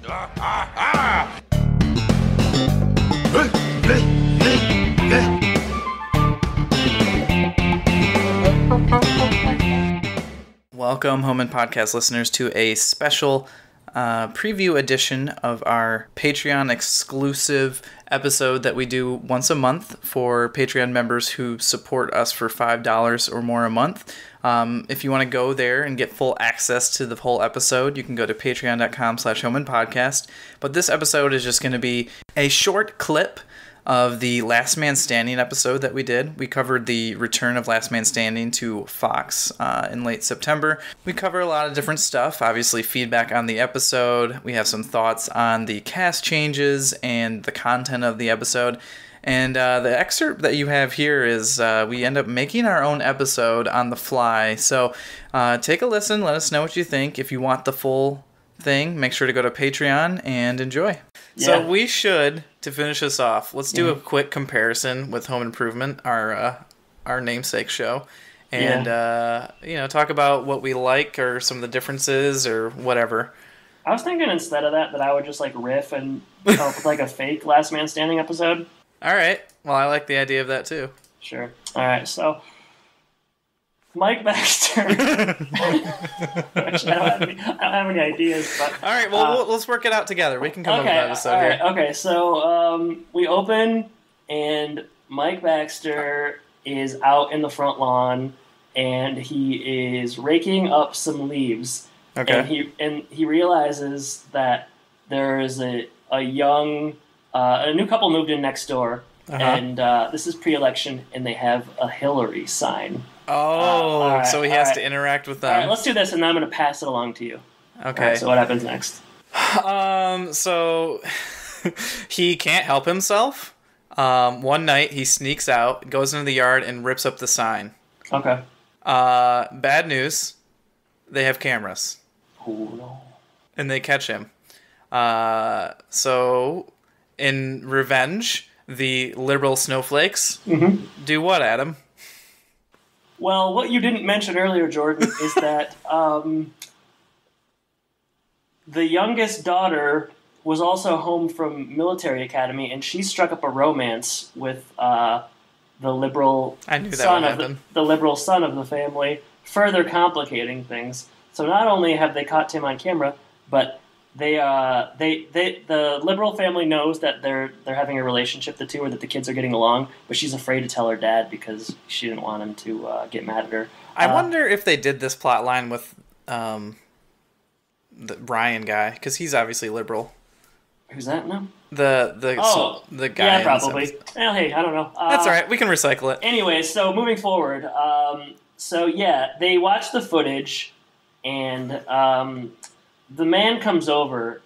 Welcome, Home and Podcast listeners, to a special preview edition of our Patreon exclusive episode that we do once a month for Patreon members who support us for $5 or more a month. If you want to go there and get full access to the whole episode, you can go to patreon.com/homeandpodcast. But this episode is just going to be a short clip of the Last Man Standing episode that we did. We covered the return of Last Man Standing to Fox in late September. We cover a lot of different stuff, obviously feedback on the episode. We have some thoughts on the cast changes and the content of the episode. And the excerpt that you have here is we end up making our own episode on the fly. So take a listen, let us know what you think. If you want the full thing, make sure to go to Patreon and enjoy. Yeah. So we should, to finish this off, let's do a quick comparison with Home Improvement, our namesake show, and talk about what we like or some of the differences or whatever. I was thinking instead of that I would just like riff and come up with like a fake Last Man Standing episode. All right. Well, I like the idea of that too. Sure. All right. So Mike Baxter. Which I don't have any ideas, but all right. Well, let's work it out together. We can come up with an episode here. Okay. So we open, and Mike Baxter is out in the front lawn, and he is raking up some leaves. Okay. And he realizes that there is a new couple moved in next door, and this is pre-election, and they have a Hillary sign. Oh, so he has to interact with them. All right, let's do this, and then I'm going to pass it along to you. Okay. Right, so what happens next? So he can't help himself. One night he sneaks out, goes into the yard, and rips up the sign. Okay. Bad news. They have cameras. Oh, no. And they catch him. So in revenge, the liberal snowflakes do what, Adam? Well, what you didn't mention earlier, Jordan, is that the youngest daughter was also home from military academy, and she struck up a romance with the liberal son of the family, further complicating things. So not only have they caught Tim on camera, but the liberal family knows that they're having a relationship, the two, or that the kids are getting along, but she's afraid to tell her dad because she didn't want him to get mad at her. I wonder if they did this plot line with the Brian guy, because he's obviously liberal. Who's that now? The guy. Yeah, probably. Well, hey, I don't know. That's all right. We can recycle it. Anyway, so moving forward, they watch the footage, and the man comes over,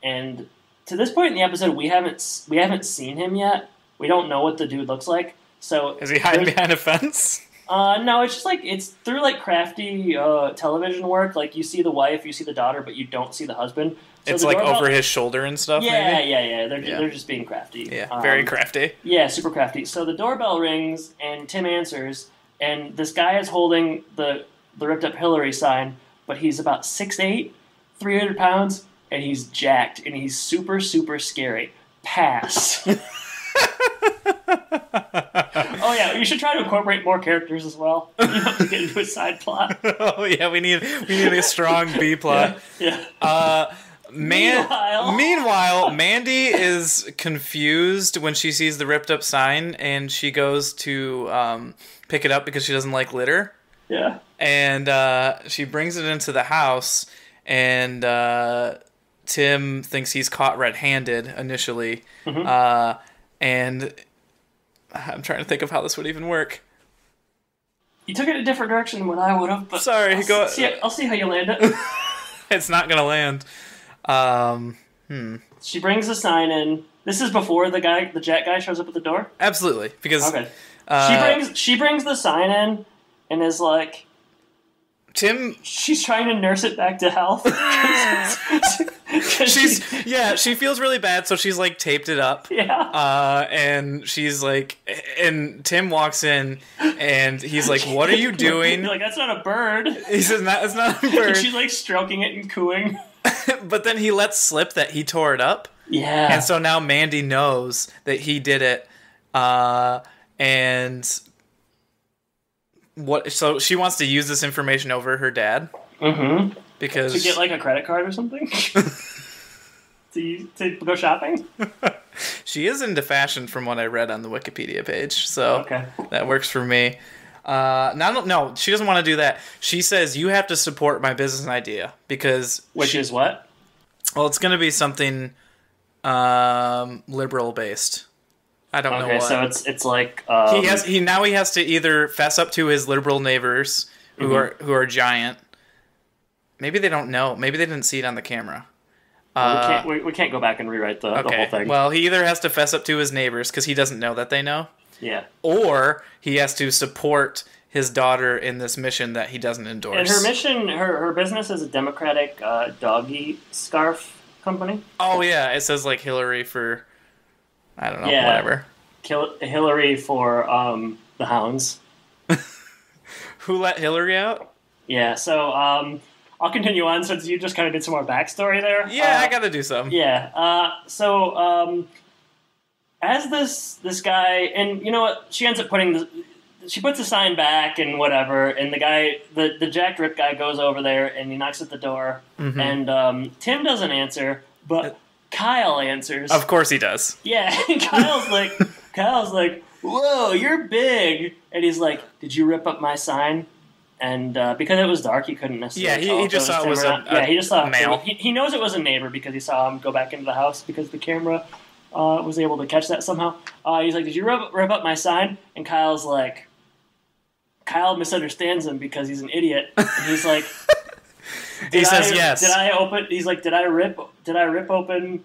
and to this point in the episode, we haven't seen him yet. We don't know what the dude looks like. So is he hiding behind a fence? No, it's just like it's through like crafty television work. Like you see the wife, you see the daughter, but you don't see the husband. So it's like over his shoulder and stuff. Yeah, maybe? yeah. They're just being crafty. Yeah, very crafty. Yeah, super crafty. So the doorbell rings, and Tim answers, and this guy is holding the ripped up Hillary sign, but he's about 6'8". 300 pounds, and he's jacked, and he's super, super scary. Pass. Oh, yeah, you should try to incorporate more characters as well. You have to get into a side plot. Oh, yeah, we need a strong B plot. Yeah. Meanwhile, Mandy is confused when she sees the ripped up sign, and she goes to pick it up because she doesn't like litter. Yeah. And she brings it into the house, and Tim thinks he's caught red-handed initially. And I'm trying to think of how this would even work. You took it a different direction than what I would have, but sorry, I'll see how you land it. It's not going to land. She brings the sign in. This is before the Jack guy shows up at the door? Absolutely, because she brings the sign in and is like, Tim. She's trying to nurse it back to health. She feels really bad, so she's like taped it up. Yeah. And she's like, and Tim walks in, and he's like, "What are you doing?" You're like, "That's not a bird." He says, "It's not a bird." And she's like stroking it and cooing. but then he lets slip that he tore it up. Yeah. And so now Mandy knows that he did it. And so she wants to use this information over her dad. Mm-hmm. Because to get like a credit card or something? to go shopping? She is into fashion from what I read on the Wikipedia page. So that works for me. No, she doesn't want to do that. She says, you have to support my business idea because... Which is what? Well, it's going to be something liberal based. I don't know what. Okay, so it's like he has to either fess up to his liberal neighbors who are giant. Maybe they don't know. Maybe they didn't see it on the camera. We can't go back and rewrite the whole thing. Well, he either has to fess up to his neighbors because he doesn't know that they know. Yeah. Or he has to support his daughter in this mission that he doesn't endorse. And her mission, her business is a Democratic doggy scarf company. Oh, yeah. It says, like, Hillary for, I don't know, whatever. Hillary for the hounds. Who let Hillary out? Yeah, so I'll continue on since you just kind of did some more backstory there. Yeah, I got to do some. Yeah. As this guy, and you know what, she ends up she puts the sign back and whatever, and the guy, the Jack Rip guy goes over there and he knocks at the door, and Tim doesn't answer, but Kyle answers. Of course he does. Yeah, Kyle's like, whoa, you're big, and he's like, did you rip up my sign? And because it was dark, he couldn't necessarily. Yeah, he just saw it was he just saw male. He knows it was a neighbor because he saw him go back into the house because the camera was able to catch that somehow. He's like, "Did you rip up my sign?" And Kyle's like, Kyle misunderstands him because he's an idiot. And he's like, he says yes. Did I open? He's like, did I rip open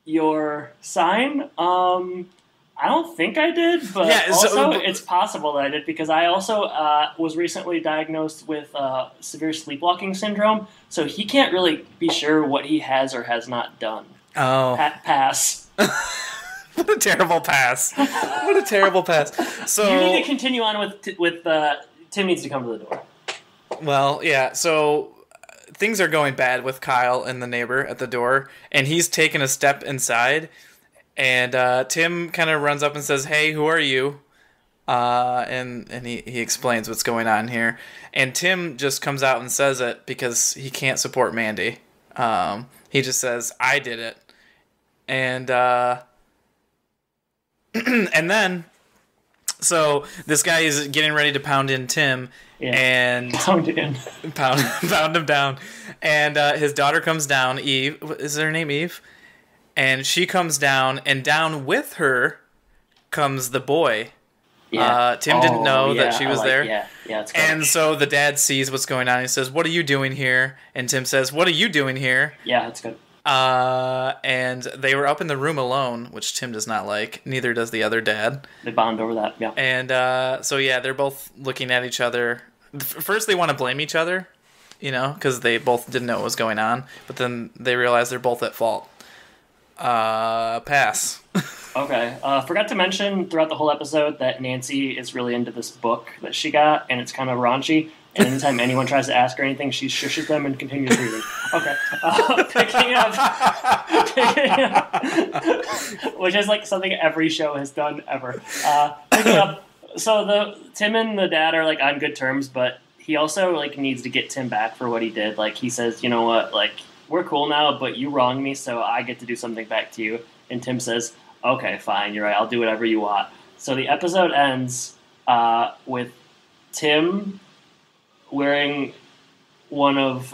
your sign? I don't think I did, but it's possible that I did because I also was recently diagnosed with severe sleepwalking syndrome, so he can't really be sure what he has or has not done. Oh. Pass. What a terrible pass. What a terrible pass. So you need to continue on with Tim needs to come to the door. Well, yeah, so things are going bad with Kyle and the neighbor at the door, and he's taken a step inside. And Tim kind of runs up and says, "Hey, who are you?" And he explains what's going on here. And Tim just comes out and says it because he can't support Mandy. He just says, "I did it." And and then, so this guy is getting ready to pound in Tim. Yeah. And pound him down. And his daughter comes down, Eve. Is her name Eve? And she comes down, and down with her comes the boy. Yeah. Tim didn't know that she was there. Yeah, it's good. And so the dad sees what's going on. He says, "What are you doing here?" And Tim says, "What are you doing here?" Yeah, that's good. And they were up in the room alone, which Tim does not like. Neither does the other dad. They bond over that, yeah. And so, yeah, they're both looking at each other. First, they want to blame each other, because they both didn't know what was going on. But then they realize they're both at fault. Pass. Okay. Forgot to mention throughout the whole episode that Nancy is really into this book that she got, and it's kind of raunchy. And anytime anyone tries to ask her anything, she shushes them and continues reading. Okay. Picking up, which is like something every show has done ever. Picking up. So Tim and the dad are like on good terms, but he also like needs to get Tim back for what he did. Like he says, "You know what? Like we're cool now, but you wronged me, so I get to do something back to you." And Tim says, "Okay, fine, you're right. I'll do whatever you want." So the episode ends with Tim wearing one of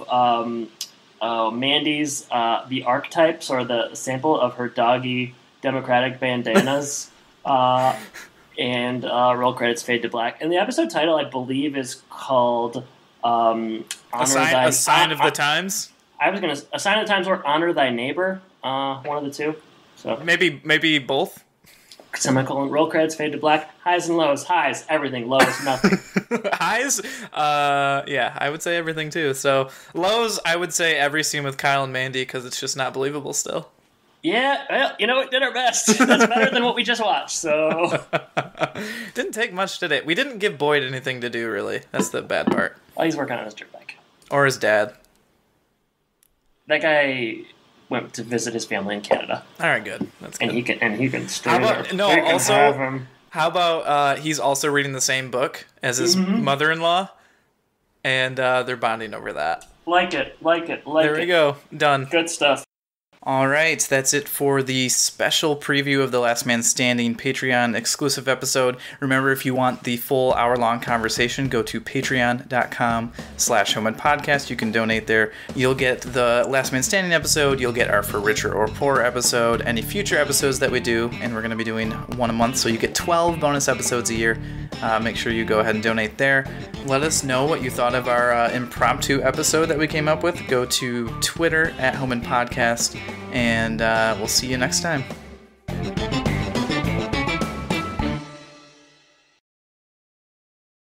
Mandy's the archetypes or the sample of her doggy Democratic bandanas, and roll credits fade to black. And the episode title, I believe, is called A Sign of the Times. I was gonna A Sign of the Times or Honor Thy Neighbor, one of the two. So maybe both. Semicolon, roll credits fade to black, highs and lows, highs, everything, lows, nothing. Highs, yeah, I would say everything too. So lows, I would say every scene with Kyle and Mandy because it's just not believable still. Yeah, well, we did our best. That's better than what we just watched, so. Didn't take much, did it? We didn't give Boyd anything to do, really. That's the bad part. Oh, he's working on his dirt bike. Or his dad. That guy went to visit his family in Canada. All right, good. That's good. And he can stay there. How about he's also reading the same book as his mother-in-law, and they're bonding over that. Like it. There we go. Done. Good stuff. All right, that's it for the special preview of the Last Man Standing Patreon exclusive episode. Remember, if you want the full hour-long conversation, go to patreon.com/HomePodcast. You can donate there. You'll get the Last Man Standing episode. You'll get our For Richer or Poorer episode, any future episodes that we do, and we're going to be doing one a month, so you get 12 bonus episodes a year. Make sure you go ahead and donate there. Let us know what you thought of our impromptu episode that we came up with. Go to Twitter @HomePodcast. And we'll see you next time.